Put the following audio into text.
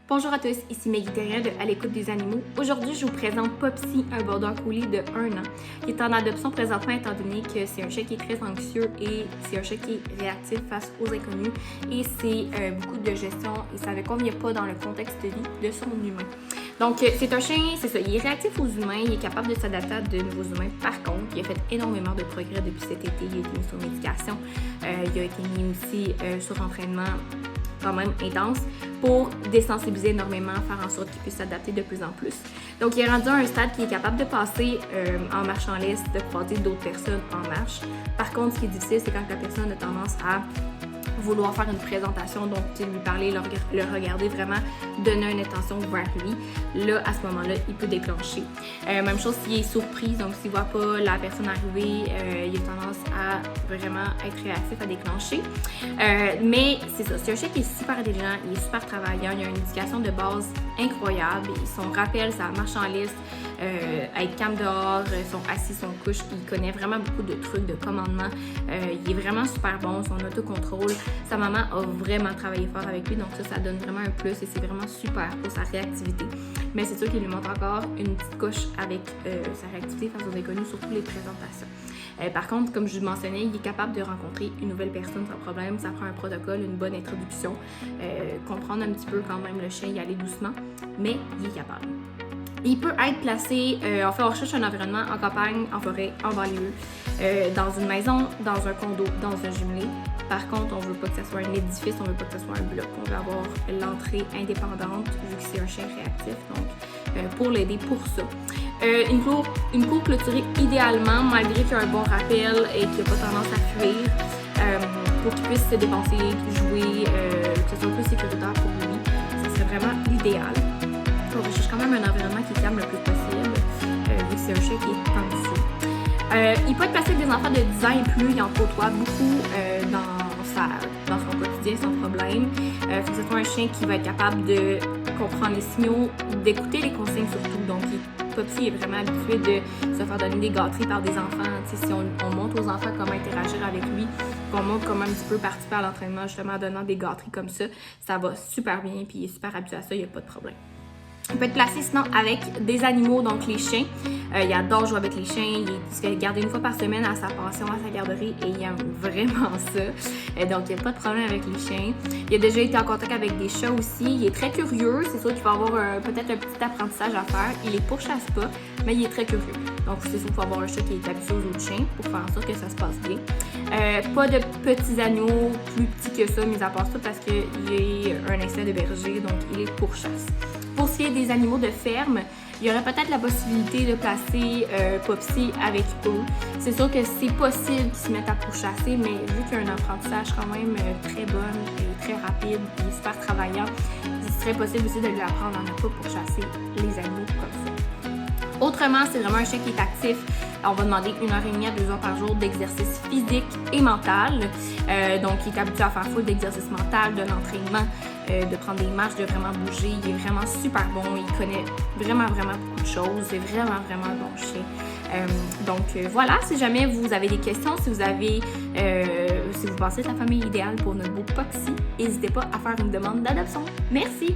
Bonjour à tous, ici Maggie Terrien de À l'écoute des animaux. Aujourd'hui, je vous présente Popsy, un border collie de 1 an. Il est en adoption présentement étant donné que c'est un chien qui est très anxieux et c'est un chien qui est réactif face aux inconnus et c'est beaucoup de gestion et ça ne convient pas dans le contexte de vie de son humain. Donc, c'est un chien, c'est ça, il est réactif aux humains, il est capable de s'adapter à de nouveaux humains. Par contre, il a fait énormément de progrès depuis cet été, il a été mis sur médication, il a été mis aussi sur entraînement quand même intense pour désensibiliser énormément, faire en sorte qu'il puisse s'adapter de plus en plus. Donc, il est rendu à un stade qui est capable de passer en marche en laisse, de croiser d'autres personnes en marche. Par contre, ce qui est difficile, c'est quand la personne a tendance à vouloir faire une présentation, donc lui parler, le regarder vraiment, donner une attention vers lui. Là, à ce moment-là, il peut déclencher. Même chose s'il est surpris, donc s'il ne voit pas la personne arriver, il a tendance à vraiment être réactif à déclencher. Mais c'est ça, c'est un chien qui est super intelligent, il est super travaillant, il a une éducation de base incroyable. Son rappel, ça marche en liste, être calme dehors, son assis, son couche, il connaît vraiment beaucoup de trucs, de commandements. Il est vraiment super bon, son autocontrôle. Sa maman a vraiment travaillé fort avec lui, donc ça donne vraiment un plus et c'est vraiment super pour sa réactivité. Mais c'est sûr qu'il lui montre encore une petite couche avec sa réactivité face aux inconnus, surtout les présentations. Par contre, comme je vous mentionnais, il est capable de rencontrer une nouvelle personne sans problème. Ça prend un protocole, une bonne introduction, comprendre un petit peu quand même le chien, y aller doucement, mais il est capable. Il peut être placé, on recherche un environnement en campagne, en forêt, en banlieue, dans une maison, dans un condo, dans un jumelé. Par contre, on veut pas que ce soit un édifice, on veut pas que ce soit un bloc. On veut avoir l'entrée indépendante vu que c'est un chien réactif, donc pour l'aider pour ça. Une cour clôturée idéalement, malgré qu'il y a un bon rappel et qu'il n'a pas tendance à fuir, pour qu'il puisse se dépenser, jouer, que ce soit plus sécuritaire pour lui. Ça serait vraiment l'idéal. On recherche quand même un environnement qui est calme le plus possible, vu que c'est un chien qui est anxieux. Il peut être placé avec des enfants de 10 ans et plus, il en côtoie beaucoup dans son quotidien sans problème. Il faut que ce soit un chien qui va être capable de comprendre les signaux, d'écouter les consignes surtout. Donc, Popsy est vraiment habitué de se faire donner des gâteries par des enfants. T'sais, si on montre aux enfants comment interagir avec lui, qu'on montre comment un petit peu participer à l'entraînement justement en donnant des gâteries comme ça va super bien puis il est super habitué à ça, il n'y a pas de problème. Il peut être placé sinon avec des animaux, donc les chiens. Il adore jouer avec les chiens, il se fait garder une fois par semaine à sa pension, à sa garderie et il aime vraiment ça. Donc il n'y a pas de problème avec les chiens. Il a déjà été en contact avec des chats aussi, il est très curieux, c'est sûr qu'il va avoir peut-être un petit apprentissage à faire. Il les pourchasse pas, mais il est très curieux. Donc c'est sûr qu'il faut avoir un chat qui est habitué aux autres chiens pour faire en sorte que ça se passe bien. Pas de petits animaux plus petits que ça, mis à part ça parce qu'il est un instinct de berger, donc il les pourchasse. Pour ce qui est des animaux de ferme, il y aurait peut-être la possibilité de placer Popsy avec eux. C'est sûr que c'est possible qu'ils se mettent à pourchasser, mais vu qu'il y a un apprentissage quand même très bon et très rapide et super travaillant, il serait possible aussi de lui apprendre à ne pas pourchasser les animaux comme ça. Autrement, c'est vraiment un chien qui est actif. On va demander 1h30 à 2 heures par jour d'exercice physique et mental. Donc, il est habitué à faire full d'exercice mental, de l'entraînement, de prendre des marches, de vraiment bouger. Il est vraiment super bon. Il connaît vraiment beaucoup de choses. C'est vraiment un bon chien. Donc, voilà. Si jamais vous avez des questions, si vous pensez que c'est la famille idéale pour notre beau Popsy, n'hésitez pas à faire une demande d'adoption. Merci!